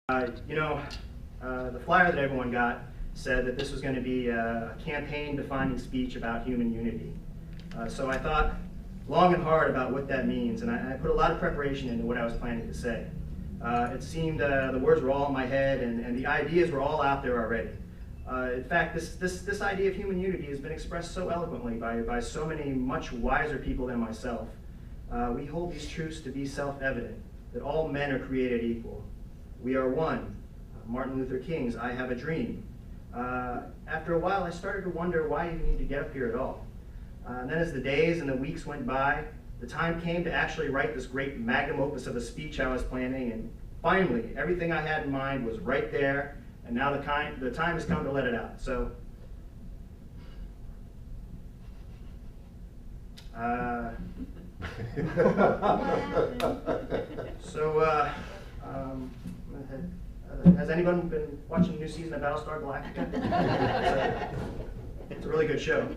The flyer that everyone got said that this was going to be a campaign-defining speech about human unity. So I thought long and hard about what that means, and I put a lot of preparation into what I was planning to say. It seemed the words were all in my head, and the ideas were all out there already. In fact, this idea of human unity has been expressed so eloquently by so many much wiser people than myself. We hold these truths to be self-evident, that all men are created equal. We are one. Martin Luther King's I Have a Dream. After a while, I started to wonder why I even need to get up here at all. And then as the days and the weeks went by, the time came to actually write this great magnum opus of a speech I was planning, and finally, everything I had in mind was right there, and now the time has come to let it out. So, has anyone been watching the new season of Battlestar Galactica? It's a really good show.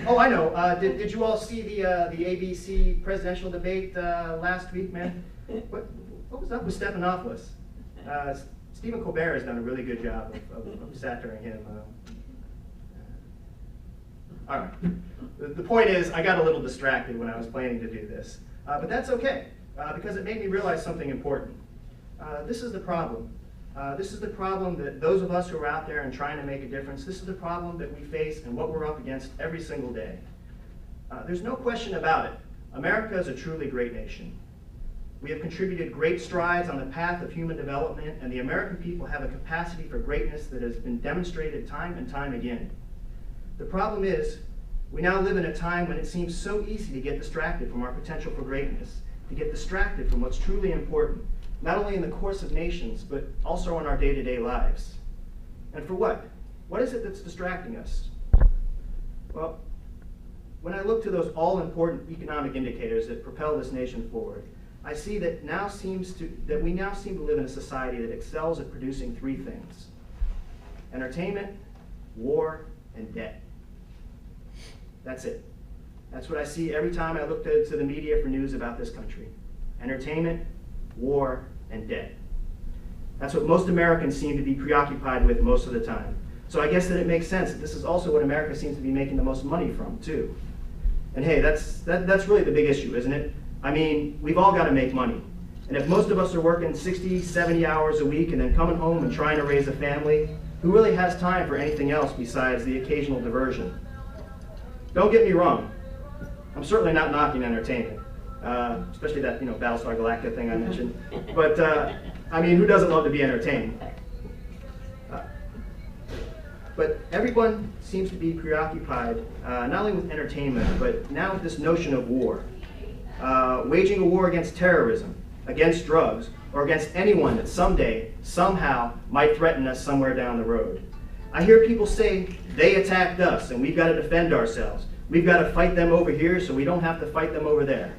Oh, I know. Did you all see the ABC presidential debate last week, man? What was up with Stephanopoulos? Stephen Colbert has done a really good job of satiring him. All right. The point is, I got a little distracted when I was planning to do this. But that's okay, because it made me realize something important. This is the problem. This is the problem that those of us who are out there and trying to make a difference, this is the problem that we face and what we're up against every single day. There's no question about it. America is a truly great nation. We have contributed great strides on the path of human development, and the American people have a capacity for greatness that has been demonstrated time and time again. The problem is, we now live in a time when it seems so easy to get distracted from our potential for greatness, to get distracted from what's truly important, not only in the course of nations, but also in our day-to-day lives. And for what? What is it that's distracting us? Well, when I look to those all-important economic indicators that propel this nation forward, I see that we now seem to live in a society that excels at producing three things: entertainment, war, and debt. That's it. That's what I see every time I look to the media for news about this country. Entertainment, war, and debt. That's what most Americans seem to be preoccupied with most of the time. So I guess that it makes sense that this is also what America seems to be making the most money from, too. And hey, that's really the big issue, isn't it? I mean, we've all got to make money. And if most of us are working 60, 70 hours a week and then coming home and trying to raise a family, who really has time for anything else besides the occasional diversion? Don't get me wrong. I'm certainly not knocking entertainment. Especially that, Battlestar Galactica thing I mentioned. But, I mean, who doesn't love to be entertained? But everyone seems to be preoccupied, not only with entertainment, but now with this notion of war. Waging a war against terrorism, against drugs, or against anyone that someday, somehow, might threaten us somewhere down the road. I hear people say, they attacked us, and we've got to defend ourselves. We've got to fight them over here so we don't have to fight them over there.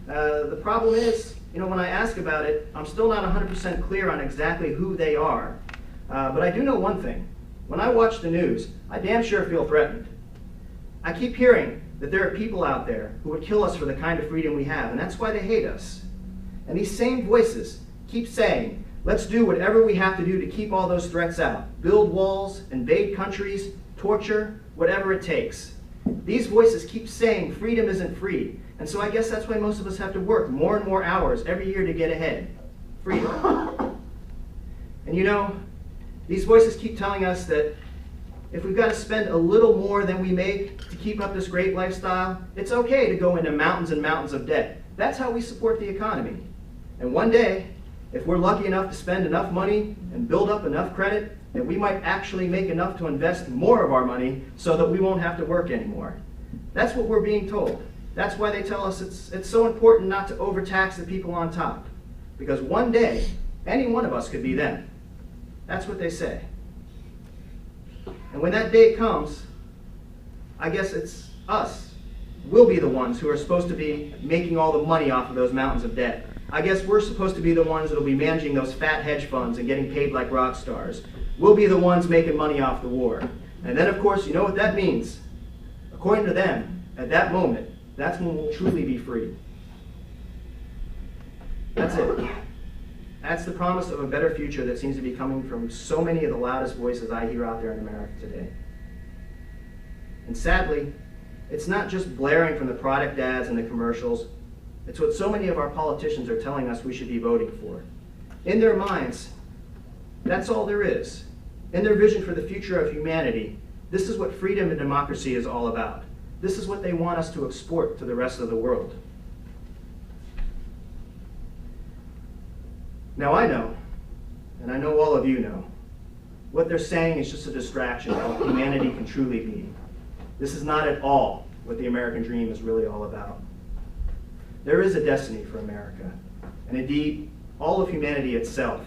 The problem is, when I ask about it, I'm still not 100% clear on exactly who they are. But I do know one thing. When I watch the news, I damn sure feel threatened. I keep hearing that there are people out there who would kill us for the kind of freedom we have, and that's why they hate us. And these same voices keep saying, let's do whatever we have to do to keep all those threats out. Build walls, invade countries, torture, whatever it takes. These voices keep saying freedom isn't free. And so I guess that's why most of us have to work more and more hours every year to get ahead. Freedom. And these voices keep telling us that if we've got to spend a little more than we make to keep up this great lifestyle, it's okay to go into mountains and mountains of debt. That's how we support the economy. And one day, if we're lucky enough to spend enough money and build up enough credit, that we might actually make enough to invest more of our money so that we won't have to work anymore. That's what we're being told. That's why they tell us it's so important not to overtax the people on top. Because one day, any one of us could be them. That's what they say. And when that day comes, I guess it's us. We'll be the ones who are supposed to be making all the money off of those mountains of debt. I guess we're supposed to be the ones that will be managing those fat hedge funds and getting paid like rock stars. We'll be the ones making money off the war. And then, of course, you know what that means. According to them, at that moment, that's when we'll truly be free. That's it. That's the promise of a better future that seems to be coming from so many of the loudest voices I hear out there in America today. And sadly, it's not just blaring from the product ads and the commercials. It's what so many of our politicians are telling us we should be voting for. In their minds, that's all there is. In their vision for the future of humanity, this is what freedom and democracy is all about. This is what they want us to export to the rest of the world. Now I know, and I know all of you know, what they're saying is just a distraction of what humanity can truly be. This is not at all what the American dream is really all about. There is a destiny for America, and indeed, all of humanity itself,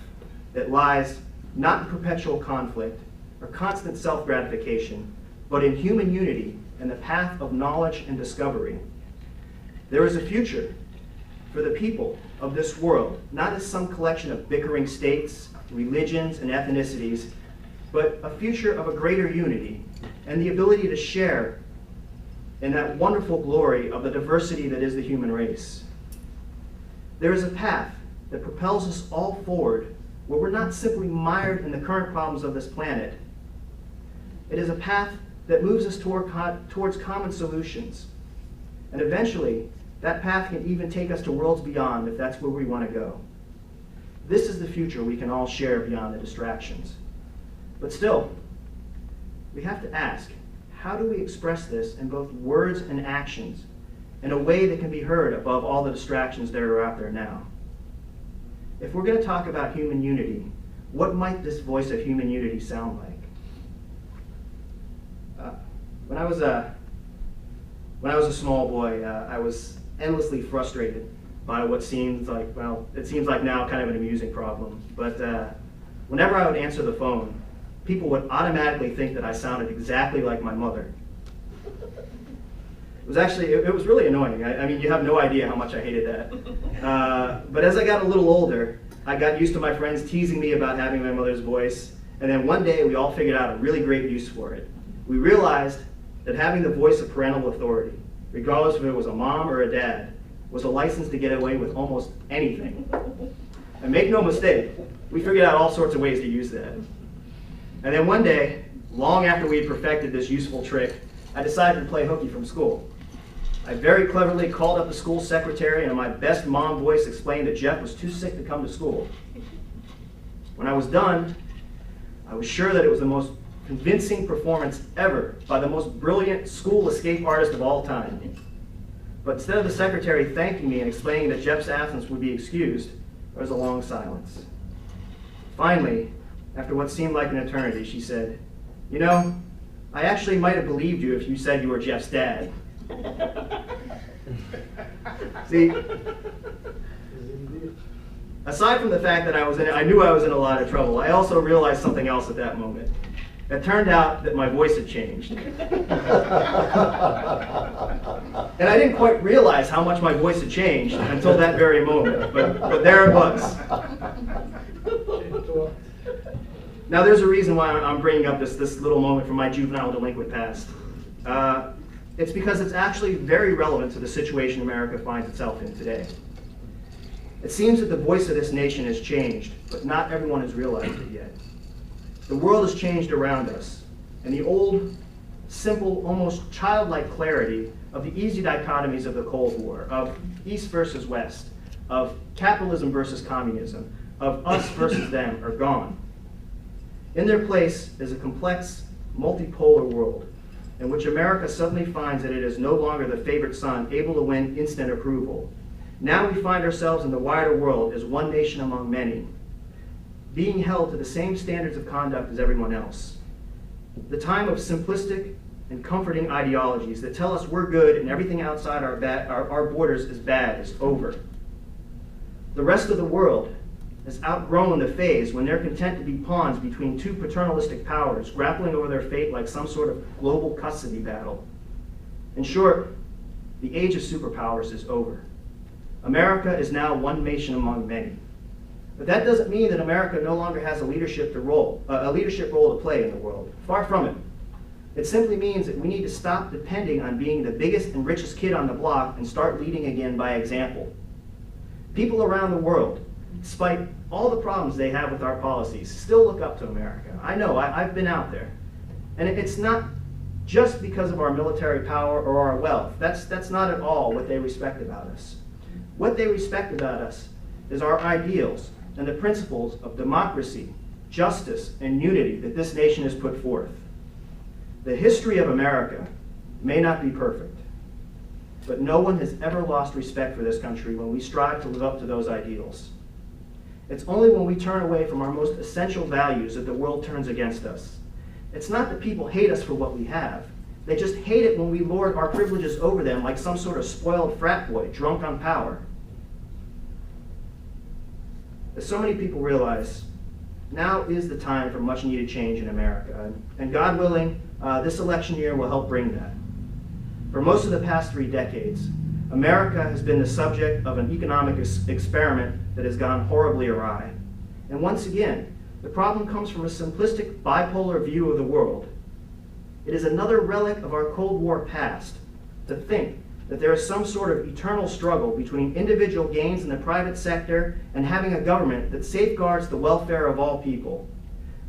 that lies not in perpetual conflict or constant self-gratification, but in human unity and the path of knowledge and discovery. There is a future for the people of this world, not as some collection of bickering states, religions, and ethnicities, but a future of a greater unity and the ability to share in that wonderful glory of the diversity that is the human race. There is a path that propels us all forward where we're not simply mired in the current problems of this planet. It is a path that moves us towards common solutions. And eventually, that path can even take us to worlds beyond if that's where we want to go. This is the future we can all share beyond the distractions. But still, we have to ask, how do we express this in both words and actions in a way that can be heard above all the distractions that are out there now? If we're going to talk about human unity, what might this voice of human unity sound like? When I was a small boy, I was endlessly frustrated by what seems like, well, it seems like now kind of an amusing problem. But whenever I would answer the phone, people would automatically think that I sounded exactly like my mother. It was really annoying. I mean, you have no idea how much I hated that. But as I got a little older, I got used to my friends teasing me about having my mother's voice. And then one day, we all figured out a really great use for it. We realized that having the voice of parental authority, regardless if it was a mom or a dad, was a license to get away with almost anything. And make no mistake, we figured out all sorts of ways to use that. And then one day, long after we had perfected this useful trick, I decided to play hooky from school. I very cleverly called up the school secretary and in my best mom voice explained that Jeff was too sick to come to school. When I was done, I was sure that it was the most convincing performance ever by the most brilliant school escape artist of all time. But instead of the secretary thanking me and explaining that Jeff's absence would be excused, there was a long silence. Finally, after what seemed like an eternity, she said, "You know, I actually might have believed you if you said you were Jeff's dad." See, aside from the fact that I knew I was in a lot of trouble, I also realized something else at that moment. It turned out that my voice had changed. And I didn't quite realize how much my voice had changed until that very moment, but there it was. Now there's a reason why I'm bringing up this little moment from my juvenile delinquent past. It's because it's actually very relevant to the situation America finds itself in today. It seems that the voice of this nation has changed, but not everyone has realized it yet. The world has changed around us, and the old, simple, almost childlike clarity of the easy dichotomies of the Cold War, of East versus West, of capitalism versus communism, of us versus them, are gone. In their place is a complex, multipolar world in which America suddenly finds that it is no longer the favorite son able to win instant approval. Now we find ourselves in the wider world as one nation among many, being held to the same standards of conduct as everyone else. The time of simplistic and comforting ideologies that tell us we're good and everything outside our borders is bad is over. The rest of the world has outgrown the phase when they're content to be pawns between two paternalistic powers, grappling over their fate like some sort of global custody battle. In short, the age of superpowers is over. America is now one nation among many. But that doesn't mean that America no longer has a leadership role to play in the world. Far from it. It simply means that we need to stop depending on being the biggest and richest kid on the block and start leading again by example. People around the world, despite all the problems they have with our policies, still look up to America. I know, I've been out there. And it's not just because of our military power or our wealth. That's not at all what they respect about us. What they respect about us is our ideals and the principles of democracy, justice, and unity that this nation has put forth. The history of America may not be perfect, but no one has ever lost respect for this country when we strive to live up to those ideals. It's only when we turn away from our most essential values that the world turns against us. It's not that people hate us for what we have. They just hate it when we lord our privileges over them like some sort of spoiled frat boy drunk on power. As so many people realize, now is the time for much needed change in America. And God willing, this election year will help bring that. For most of the past 3 decades, America has been the subject of an economic experiment that has gone horribly awry. And once again, the problem comes from a simplistic bipolar view of the world. It is another relic of our Cold War past to think that there is some sort of eternal struggle between individual gains in the private sector and having a government that safeguards the welfare of all people.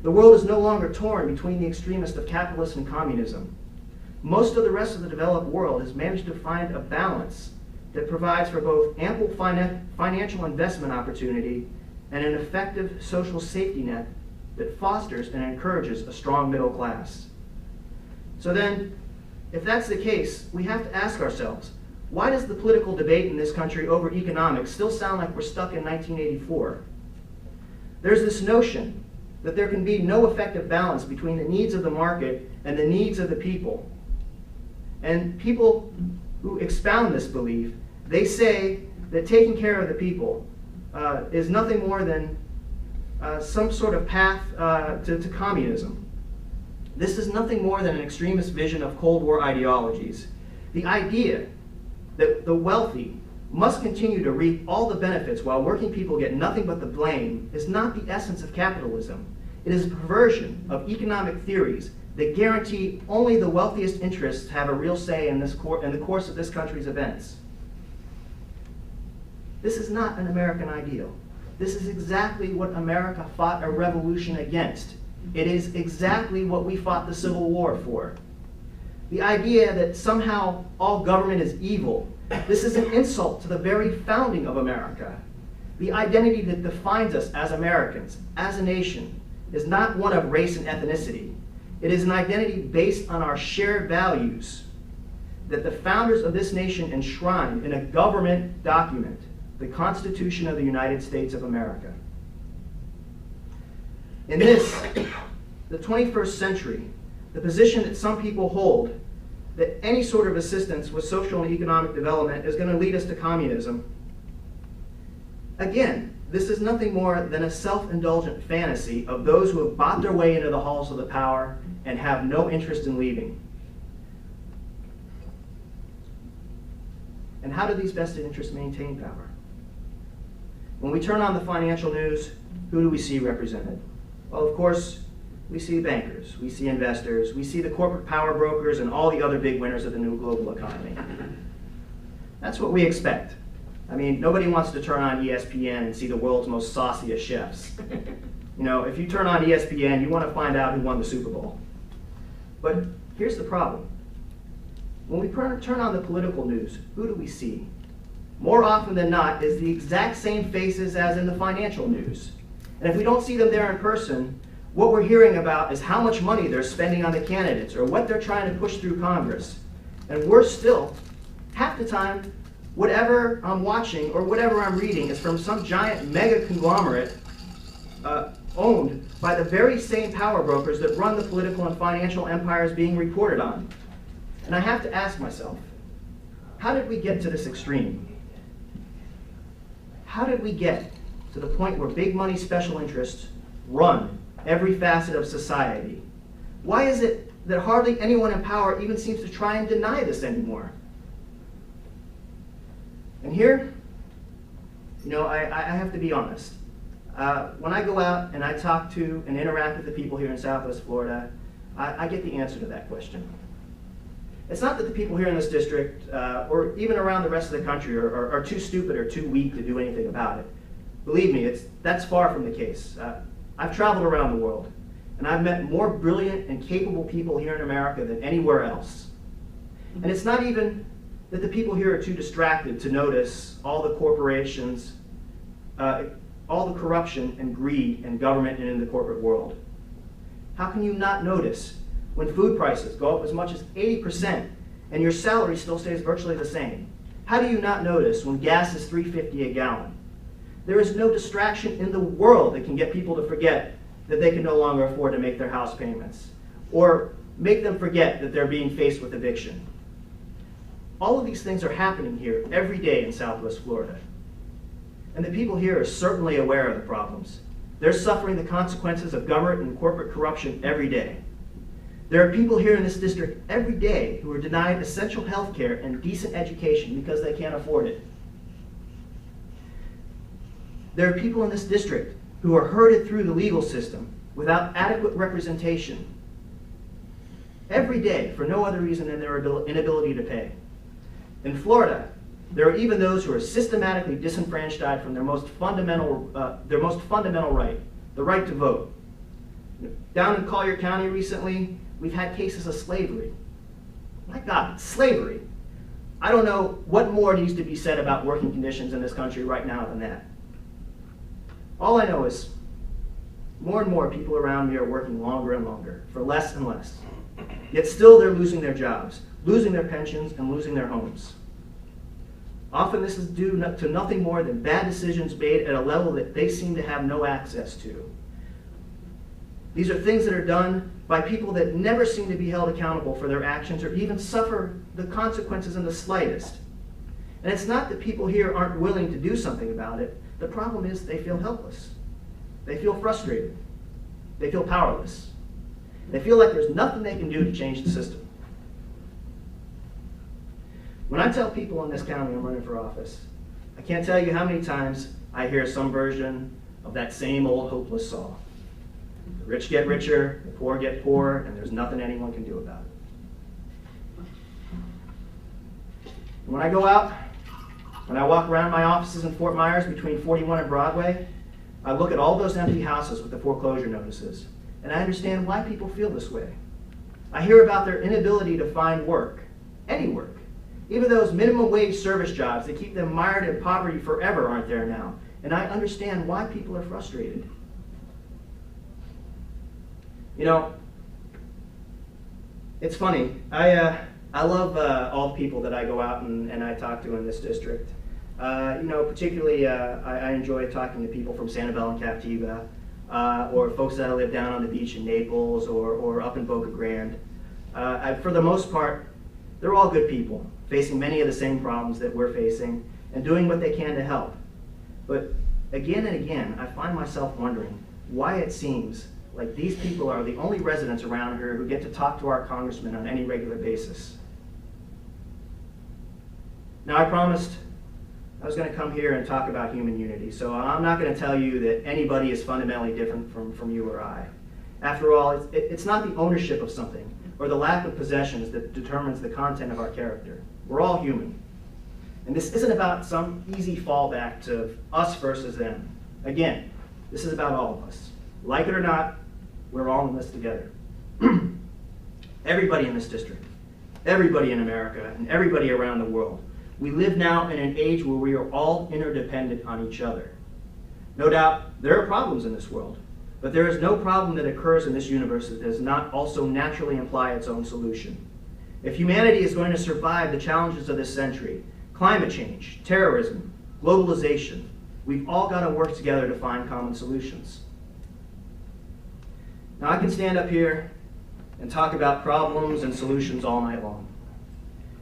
The world is no longer torn between the extremists of capitalism and communism. Most of the rest of the developed world has managed to find a balance that provides for both ample financial investment opportunity and an effective social safety net that fosters and encourages a strong middle class. So then, if that's the case, we have to ask ourselves, why does the political debate in this country over economics still sound like we're stuck in 1984? There's this notion that there can be no effective balance between the needs of the market and the needs of the people. And people who expound this belief, they say that taking care of the people is nothing more than some sort of path to communism. This is nothing more than an extremist vision of Cold War ideologies. The idea that the wealthy must continue to reap all the benefits while working people get nothing but the blame is not the essence of capitalism. It is a perversion of economic theories that guarantee only the wealthiest interests have a real say in the course of this country's events. This is not an American ideal. This is exactly what America fought a revolution against. It is exactly what we fought the Civil War for. The idea that somehow all government is evil, this is an insult to the very founding of America. The identity that defines us as Americans, as a nation, is not one of race and ethnicity. It is an identity based on our shared values that the founders of this nation enshrined in a government document, the Constitution of the United States of America. In this, the 21st century, the position that some people hold that any sort of assistance with social and economic development is going to lead us to communism, again, this is nothing more than a self-indulgent fantasy of those who have bought their way into the halls of the power and have no interest in leaving. And how do these vested interests maintain power? When we turn on the financial news, who do we see represented? Well, of course, we see bankers, we see investors, we see the corporate power brokers and all the other big winners of the new global economy. That's what we expect. I mean, nobody wants to turn on ESPN and see the world's most sauciest chefs. You know, if you turn on ESPN, you want to find out who won the Super Bowl. But here's the problem. When we turn on the political news, who do we see? More often than not, is the exact same faces as in the financial news. And if we don't see them there in person, what we're hearing about is how much money they're spending on the candidates or what they're trying to push through Congress. And we're still, half the time, whatever I'm watching or whatever I'm reading is from some giant mega conglomerate owned by the very same power brokers that run the political and financial empires being reported on. And I have to ask myself, how did we get to this extreme? How did we get to the point where big money special interests run every facet of society? Why is it that hardly anyone in power even seems to try and deny this anymore? And here, you know, I have to be honest. When I go out and I talk to and interact with the people here in Southwest Florida, I get the answer to that question. It's not that the people here in this district, or even around the rest of the country, are too stupid or too weak to do anything about it. Believe me, that's far from the case. I've traveled around the world, and I've met more brilliant and capable people here in America than anywhere else. And it's not even that the people here are too distracted to notice all the corporations, all the corruption and greed in government and in the corporate world. How can you not notice when food prices go up as much as 80% and your salary still stays virtually the same? How do you not notice when gas is $3.50 a gallon? There is no distraction in the world that can get people to forget that they can no longer afford to make their house payments, or make them forget that they're being faced with eviction. All of these things are happening here every day in Southwest Florida. And the people here are certainly aware of the problems. They're suffering the consequences of government and corporate corruption every day. There are people here in this district every day who are denied essential health care and decent education because they can't afford it. There are people in this district who are herded through the legal system without adequate representation every day for no other reason than their inability to pay. In Florida, there are even those who are systematically disenfranchised from their most fundamental right, the right to vote. Down in Collier County recently, we've had cases of slavery. My God, slavery. I don't know what more needs to be said about working conditions in this country right now than that. All I know is more and more people around me are working longer and longer for less and less. Yet still they're losing their jobs, losing their pensions, and losing their homes. Often this is due to nothing more than bad decisions made at a level that they seem to have no access to. These are things that are done by people that never seem to be held accountable for their actions or even suffer the consequences in the slightest. And it's not that people here aren't willing to do something about it. The problem is they feel helpless. They feel frustrated. They feel powerless. They feel like there's nothing they can do to change the system. When I tell people in this county I'm running for office, I can't tell you how many times I hear some version of that same old hopeless saw. The rich get richer, the poor get poorer, and there's nothing anyone can do about it. And when I go out, when I walk around my offices in Fort Myers between 41 and Broadway, I look at all those empty houses with the foreclosure notices, and I understand why people feel this way. I hear about their inability to find work, any work. Even those minimum wage service jobs that keep them mired in poverty forever aren't there now, and I understand why people are frustrated. You know, it's funny. I love all the people that I go out and I talk to in this district. Particularly I enjoy talking to people from Sanibel and Captiva, or folks that live down on the beach in Naples or up in Boca Grande. For the most part, they're all good people, facing many of the same problems that we're facing and doing what they can to help. But again and again, I find myself wondering why it seems like these people are the only residents around here who get to talk to our congressman on any regular basis. Now, I promised I was going to come here and talk about human unity, so I'm not going to tell you that anybody is fundamentally different from you or I. After all, it's not the ownership of something or the lack of possessions that determines the content of our character. We're all human. And this isn't about some easy fallback to us versus them. Again, this is about all of us. Like it or not, we're all in this together. Everybody in this district, everybody in America, and everybody around the world. We live now in an age where we are all interdependent on each other. No doubt, there are problems in this world, but there is no problem that occurs in this universe that does not also naturally imply its own solution. If humanity is going to survive the challenges of this century, climate change, terrorism, globalization, we've all got to work together to find common solutions. Now, I can stand up here and talk about problems and solutions all night long.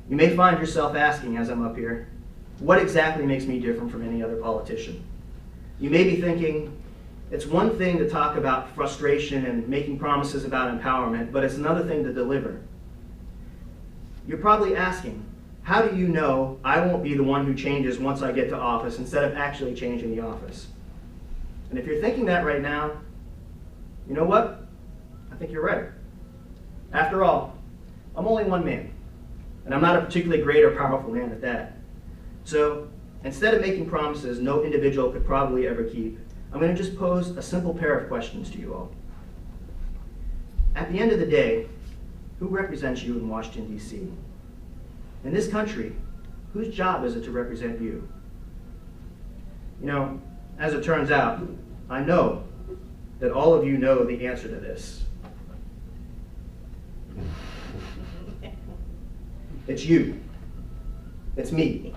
You may find yourself asking as I'm up here, what exactly makes me different from any other politician? You may be thinking, it's one thing to talk about frustration and making promises about empowerment, but it's another thing to deliver. You're probably asking, how do you know I won't be the one who changes once I get to office instead of actually changing the office? And if you're thinking that right now, you know what? I think you're right. After all, I'm only one man. And I'm not a particularly great or powerful man at that. So instead of making promises no individual could probably ever keep, I'm going to just pose a simple pair of questions to you all. At the end of the day, who represents you in Washington, D.C.? In this country, whose job is it to represent you? You know, as it turns out, I know that all of you know the answer to this. It's you. It's me.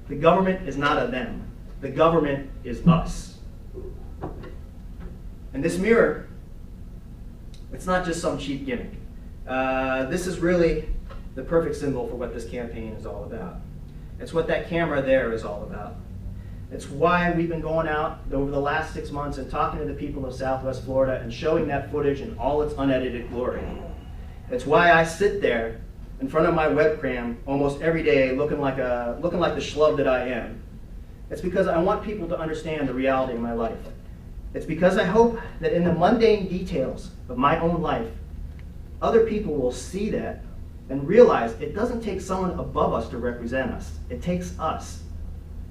The government is not a them. The government is us. And this mirror, it's not just some cheap gimmick. This is really the perfect symbol for what this campaign is all about. It's what that camera there is all about. It's why we've been going out over the last 6 months and talking to the people of Southwest Florida and showing that footage in all its unedited glory. It's why I sit there in front of my webcam almost every day looking like the schlub that I am. It's because I want people to understand the reality of my life. It's because I hope that in the mundane details of my own life, other people will see that and realize it doesn't take someone above us to represent us. It takes us.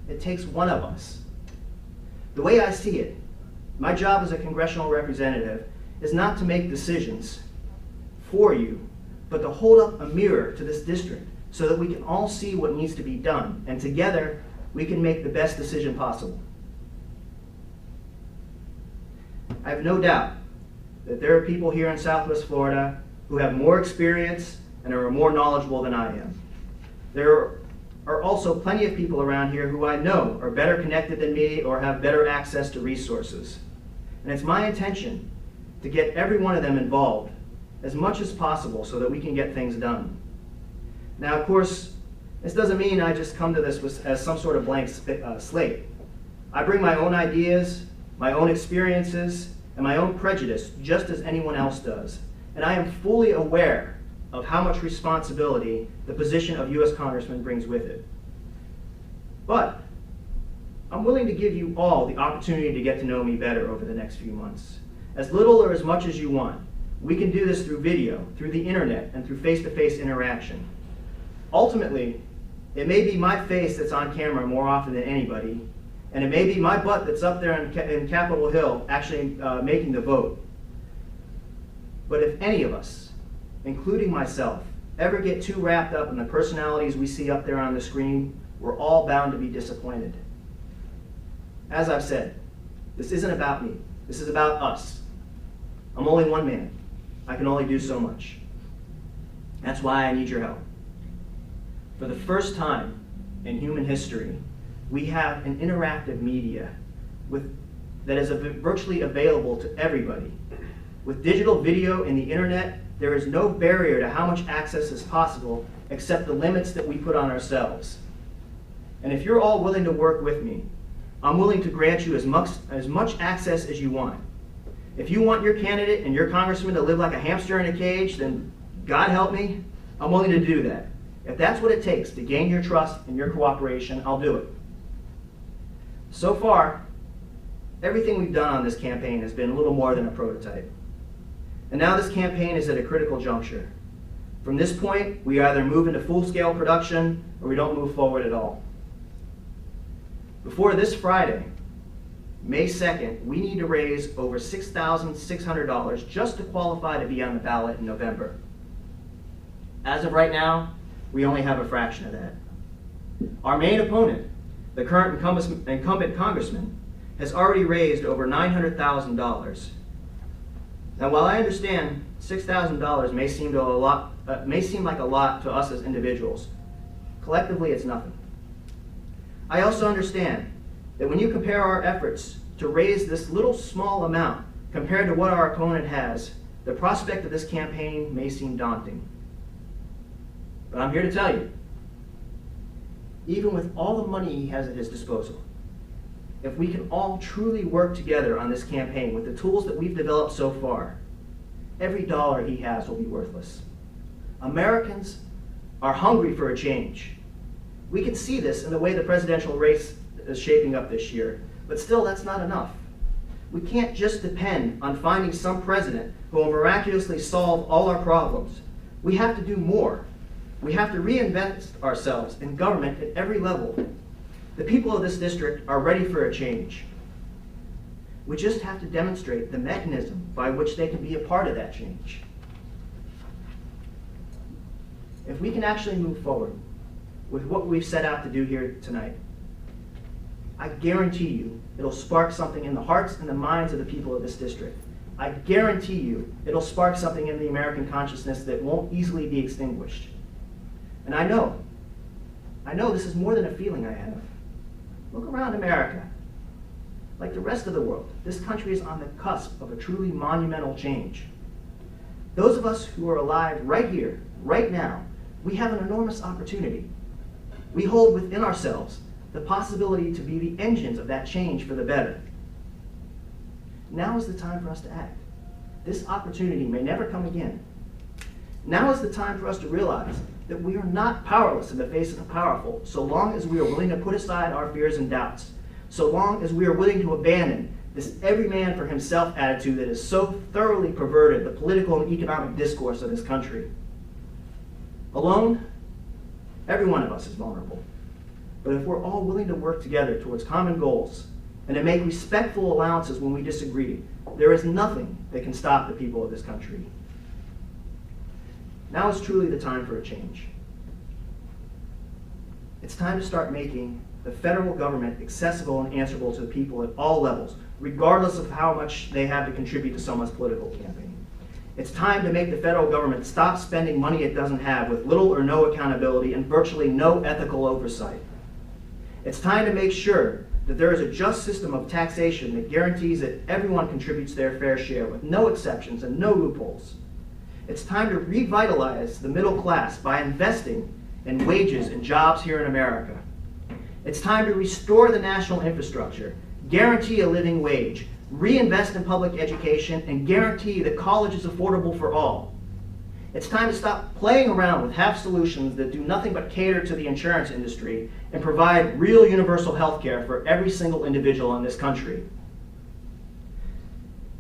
It takes one of us. The way I see it, my job as a congressional representative is not to make decisions for you, but to hold up a mirror to this district so that we can all see what needs to be done, and together we can make the best decision possible. I have no doubt that there are people here in Southwest Florida who have more experience and are more knowledgeable than I am. There are also plenty of people around here who I know are better connected than me or have better access to resources. And it's my intention to get every one of them involved as much as possible so that we can get things done. Now, of course, this doesn't mean I just come to this as some sort of blank slate. I bring my own ideas, my own experiences, and my own prejudice just as anyone else does. And I am fully aware of how much responsibility the position of U.S. Congressman brings with it. But I'm willing to give you all the opportunity to get to know me better over the next few months. As little or as much as you want. We can do this through video, through the internet, and through face-to-face interaction. Ultimately, it may be my face that's on camera more often than anybody, and it may be my butt that's up there in Capitol Hill actually making the vote. But if any of us, including myself, ever get too wrapped up in the personalities we see up there on the screen, we're all bound to be disappointed. As I've said, this isn't about me. This is about us. I'm only one man. I can only do so much. That's why I need your help. For the first time in human history, we have an interactive media that is virtually available to everybody. With digital video and the internet, there is no barrier to how much access is possible except the limits that we put on ourselves. And if you're all willing to work with me, I'm willing to grant you as much access as you want. If you want your candidate and your congressman to live like a hamster in a cage, then God help me, I'm willing to do that. If that's what it takes to gain your trust and your cooperation, I'll do it. So far, everything we've done on this campaign has been a little more than a prototype. And now this campaign is at a critical juncture. From this point, we either move into full-scale production or we don't move forward at all. Before this Friday, May 2nd, we need to raise over $6,600 just to qualify to be on the ballot in November. As of right now, we only have a fraction of that. Our main opponent, the current incumbent congressman, has already raised over $900,000. Now, while I understand $6,000 may seem like a lot to us as individuals, collectively it's nothing. I also understand that when you compare our efforts to raise this little small amount compared to what our opponent has, the prospect of this campaign may seem daunting. But I'm here to tell you, even with all the money he has at his disposal, if we can all truly work together on this campaign with the tools that we've developed so far, every dollar he has will be worthless. Americans are hungry for a change. We can see this in the way the presidential race is shaping up this year, but still that's not enough. We can't just depend on finding some president who will miraculously solve all our problems. We have to do more. We have to reinvest ourselves in government at every level. The people of this district are ready for a change. We just have to demonstrate the mechanism by which they can be a part of that change. If we can actually move forward with what we've set out to do here tonight, I guarantee you it'll spark something in the hearts and the minds of the people of this district. I guarantee you it'll spark something in the American consciousness that won't easily be extinguished. And I know this is more than a feeling I have. Look around America. Like the rest of the world, this country is on the cusp of a truly monumental change. Those of us who are alive right here, right now, we have an enormous opportunity. We hold within ourselves the possibility to be the engines of that change for the better. Now is the time for us to act. This opportunity may never come again. Now is the time for us to realize that we are not powerless in the face of the powerful, so long as we are willing to put aside our fears and doubts, so long as we are willing to abandon this every man for himself attitude that has so thoroughly perverted the political and economic discourse of this country. Alone, every one of us is vulnerable. But if we're all willing to work together towards common goals and to make respectful allowances when we disagree, there is nothing that can stop the people of this country. Now is truly the time for a change. It's time to start making the federal government accessible and answerable to the people at all levels, regardless of how much they have to contribute to someone's political campaign. It's time to make the federal government stop spending money it doesn't have with little or no accountability and virtually no ethical oversight. It's time to make sure that there is a just system of taxation that guarantees that everyone contributes their fair share with no exceptions and no loopholes. It's time to revitalize the middle class by investing in wages and jobs here in America. It's time to restore the national infrastructure, guarantee a living wage, reinvest in public education, and guarantee that college is affordable for all. It's time to stop playing around with half solutions that do nothing but cater to the insurance industry and provide real universal health care for every single individual in this country.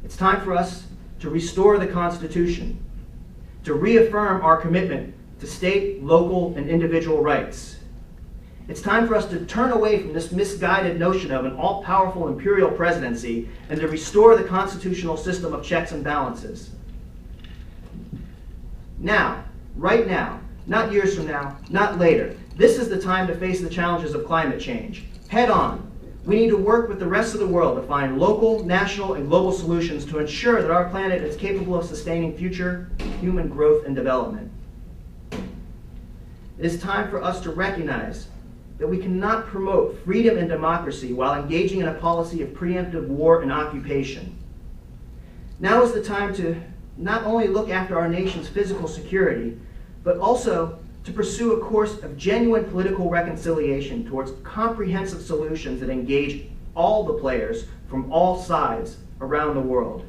It's time for us to restore the Constitution, to reaffirm our commitment to state, local, and individual rights. It's time for us to turn away from this misguided notion of an all-powerful imperial presidency and to restore the constitutional system of checks and balances. Now, right now, not years from now, not later, this is the time to face the challenges of climate change. Head on. We need to work with the rest of the world to find local, national, and global solutions to ensure that our planet is capable of sustaining future human growth and development. It is time for us to recognize that we cannot promote freedom and democracy while engaging in a policy of preemptive war and occupation. Now is the time to not only look after our nation's physical security, but also to pursue a course of genuine political reconciliation towards comprehensive solutions that engage all the players from all sides around the world.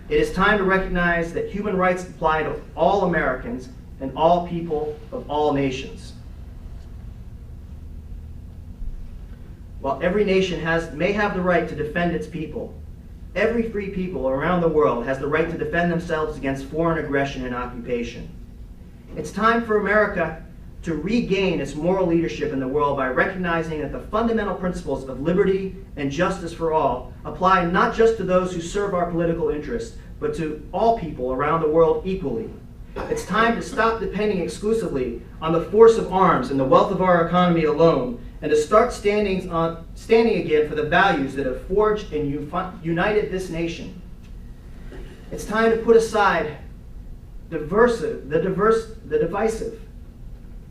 It is time to recognize that human rights apply to all Americans and all people of all nations. While every nation may have the right to defend its people, every free people around the world has the right to defend themselves against foreign aggression and occupation. It's time for America to regain its moral leadership in the world by recognizing that the fundamental principles of liberty and justice for all apply not just to those who serve our political interests, but to all people around the world equally. It's time to stop depending exclusively on the force of arms and the wealth of our economy alone, and to start standing again for the values that have forged and united this nation. It's time to put aside the divisive,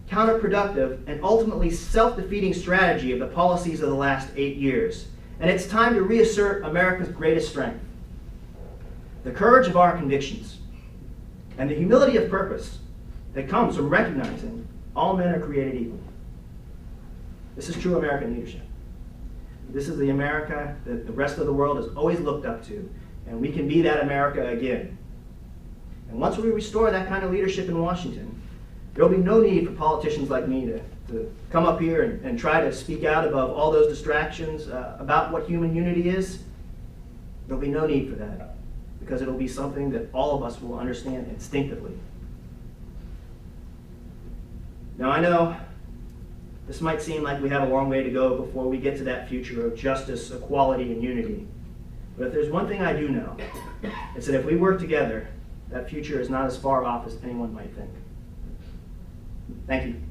counterproductive, and ultimately self-defeating strategy of the policies of the last 8 years. And it's time to reassert America's greatest strength, the courage of our convictions, and the humility of purpose that comes from recognizing all men are created equal. This is true American leadership. This is the America that the rest of the world has always looked up to, and we can be that America again. And once we restore that kind of leadership in Washington, there will be no need for politicians like me to come up here and try to speak out above all those distractions about what human unity is. There will be no need for that, because it will be something that all of us will understand instinctively. Now I know this might seem like we have a long way to go before we get to that future of justice, equality, and unity. But if there's one thing I do know, it's that if we work together, that future is not as far off as anyone might think. Thank you.